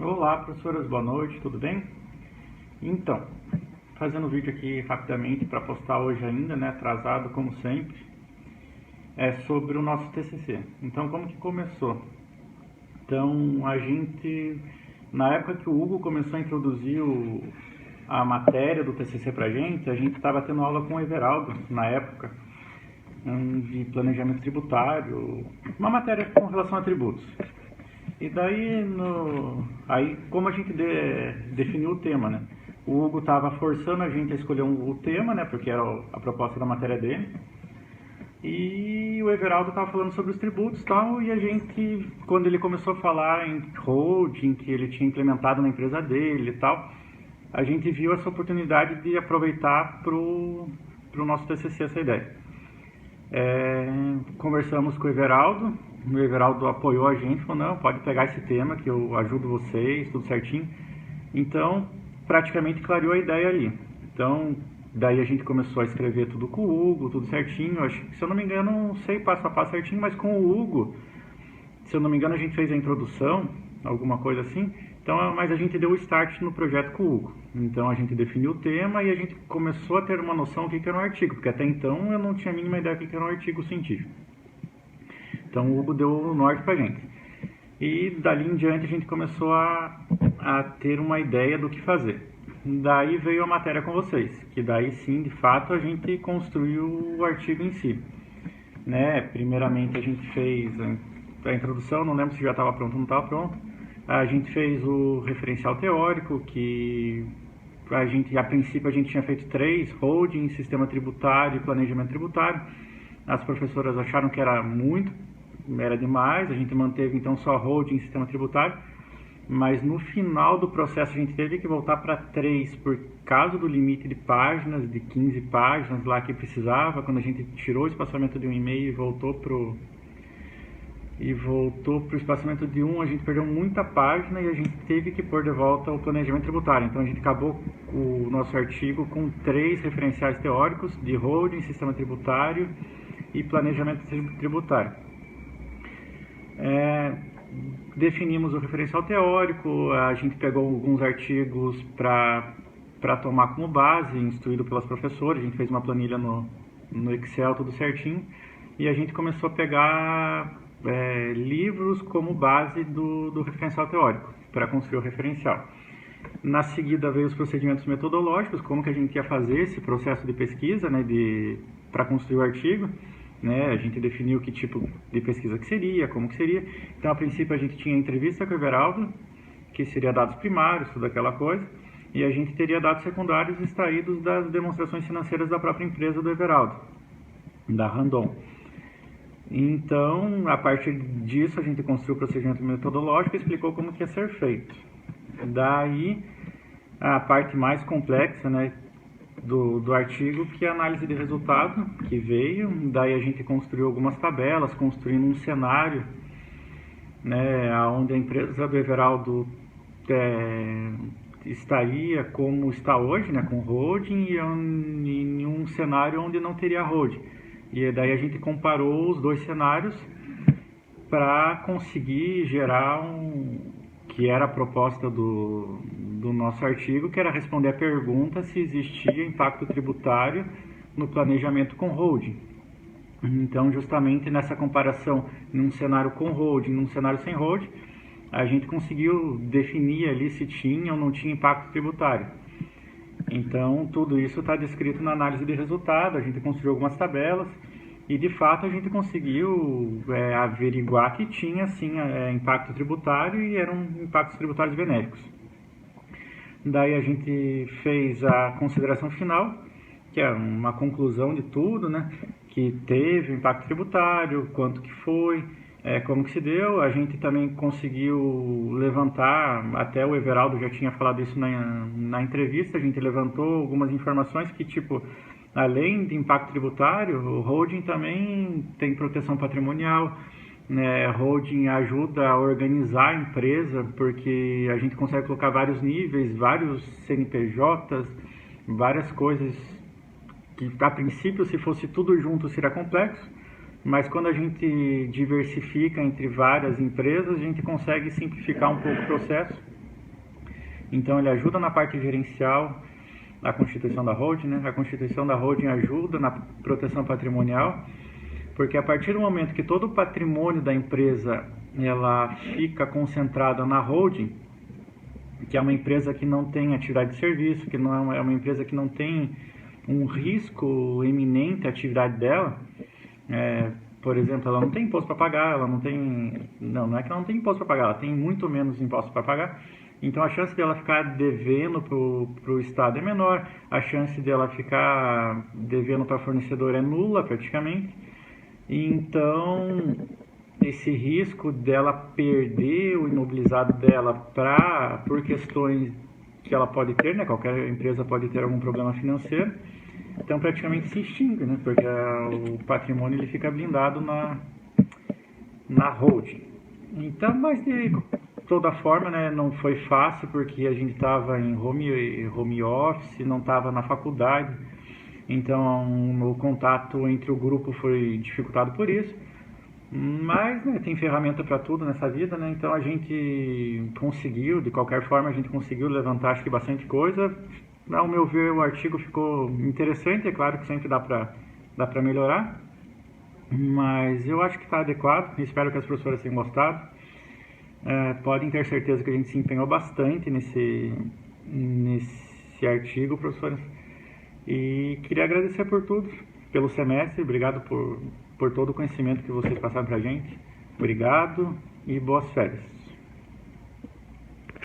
Olá, professoras, boa noite, tudo bem? Então, fazendo um vídeo aqui rapidamente para postar hoje ainda, né, atrasado como sempre, é sobre o nosso TCC. Então, como que começou? Então, na época que o Hugo começou a introduzir a matéria do TCC pra gente, a gente estava tendo aula com o Everaldo, na época, de planejamento tributário, uma matéria com relação a tributos. E daí, como a gente definiu o tema, né? O Hugo estava forçando a gente a escolher o tema, né? Porque era a proposta da matéria dele. E o Everaldo estava falando sobre os tributos e tal, e a gente, quando ele começou a falar em holding, que ele tinha implementado na empresa dele e tal, a gente viu essa oportunidade de aproveitar para o nosso TCC essa ideia. Conversamos com o Everaldo apoiou a gente, falou, não, pode pegar esse tema que eu ajudo vocês, tudo certinho. Então, praticamente clareou a ideia ali. Então, daí a gente começou a escrever tudo com o Hugo, tudo certinho. Acho que, se eu não me engano, não sei passo a passo certinho, mas com o Hugo, se eu não me engano, a gente fez a introdução, alguma coisa assim. Então, mas a gente deu o start no projeto com o Hugo. Então, a gente definiu o tema e a gente começou a ter uma noção do que era um artigo, porque até então eu não tinha a mínima ideia do que era um artigo científico. Então, o Hugo deu o norte pra gente. E dali em diante a gente começou a ter uma ideia do que fazer. Daí veio a matéria com vocês, que daí sim, de fato, a gente construiu o artigo em si. Né? Primeiramente a gente fez a introdução, não lembro se já estava pronto ou não estava pronto. A gente fez o referencial teórico, que a princípio a gente tinha feito 3, holding, sistema tributário e planejamento tributário. As professoras acharam que era demais, a gente manteve então só holding e sistema tributário, mas no final do processo a gente teve que voltar para 3 por causa do limite de páginas, de 15 páginas lá que precisava. Quando a gente tirou o espaçamento de 1,5 e voltou pro espaçamento de 1, a gente perdeu muita página e a gente teve que pôr de volta o planejamento tributário. Então a gente acabou o nosso artigo com 3 referenciais teóricos de holding, sistema tributário e planejamento tributário. Definimos o referencial teórico, a gente pegou alguns artigos para tomar como base, instruído pelas professoras, a gente fez uma planilha no Excel, tudo certinho, e a gente começou a pegar livros como base do referencial teórico, para construir o referencial. Na seguida veio os procedimentos metodológicos, como que a gente ia fazer esse processo de pesquisa, né, para construir o artigo. Né, a gente definiu que tipo de pesquisa que seria, como que seria. Então, a princípio, a gente tinha entrevista com o Everaldo, que seria dados primários, tudo aquela coisa, e a gente teria dados secundários extraídos das demonstrações financeiras da própria empresa do Everaldo, da Randon. Então, a partir disso, a gente construiu o procedimento metodológico e explicou como que ia ser feito. Daí, a parte mais complexa, né, do artigo, que é a análise de resultado, que veio. Daí a gente construiu algumas tabelas, construindo um cenário, né, onde a empresa do Everaldo estaria como está hoje, né, com holding, e em um cenário onde não teria holding. E daí a gente comparou os dois cenários para conseguir gerar que era a proposta do nosso artigo, que era responder a pergunta se existia impacto tributário no planejamento com holding. Então, justamente nessa comparação, num cenário com holding, num cenário sem holding, a gente conseguiu definir ali se tinha ou não tinha impacto tributário. Então, tudo isso está descrito na análise de resultado, a gente construiu algumas tabelas, e de fato a gente conseguiu averiguar que tinha sim impacto tributário e eram impactos tributários benéficos. Daí a gente fez a consideração final, que é uma conclusão de tudo, né? Que teve impacto tributário, quanto que foi, como que se deu. A gente também conseguiu levantar, até o Everaldo já tinha falado isso na entrevista, a gente levantou algumas informações que, tipo, além de impacto tributário, o holding também tem proteção patrimonial, né? Holding ajuda a organizar a empresa, porque a gente consegue colocar vários níveis, vários CNPJs, várias coisas que, a princípio, se fosse tudo junto, seria complexo, mas quando a gente diversifica entre várias empresas, a gente consegue simplificar um pouco o processo Então ele ajuda na parte gerencial, a constituição da holding, né? A constituição da holding ajuda na proteção patrimonial, porque a partir do momento que todo o patrimônio da empresa ela fica concentrada na holding, que é uma empresa que não tem atividade de serviço, que não é uma empresa que não tem um risco iminente à atividade dela, por exemplo, ela não tem imposto para pagar, ela não tem... Não é que ela não tem imposto para pagar, ela tem muito menos imposto para pagar. Então, a chance dela ficar devendo para o Estado é menor, a chance dela ficar devendo para fornecedor é nula, praticamente. Então, esse risco dela perder o imobilizado dela por questões que ela pode ter, né? Qualquer empresa pode ter algum problema financeiro, então praticamente se extingue, né? Porque o patrimônio ele fica blindado na holding. Então, mas de toda forma, né, não foi fácil porque a gente estava em home office, não estava na faculdade, então o contato entre o grupo foi dificultado por isso. Mas, né, tem ferramenta para tudo nessa vida, né? Então a gente conseguiu, de qualquer forma, a gente conseguiu levantar acho que bastante coisa. Ao meu ver, o artigo ficou interessante, é claro que sempre dá para melhorar, mas eu acho que está adequado, espero que as professoras tenham gostado. Podem ter certeza que a gente se empenhou bastante nesse artigo, professores. E queria agradecer por tudo, pelo semestre, obrigado por todo o conhecimento que vocês passaram para a gente. Obrigado e boas férias.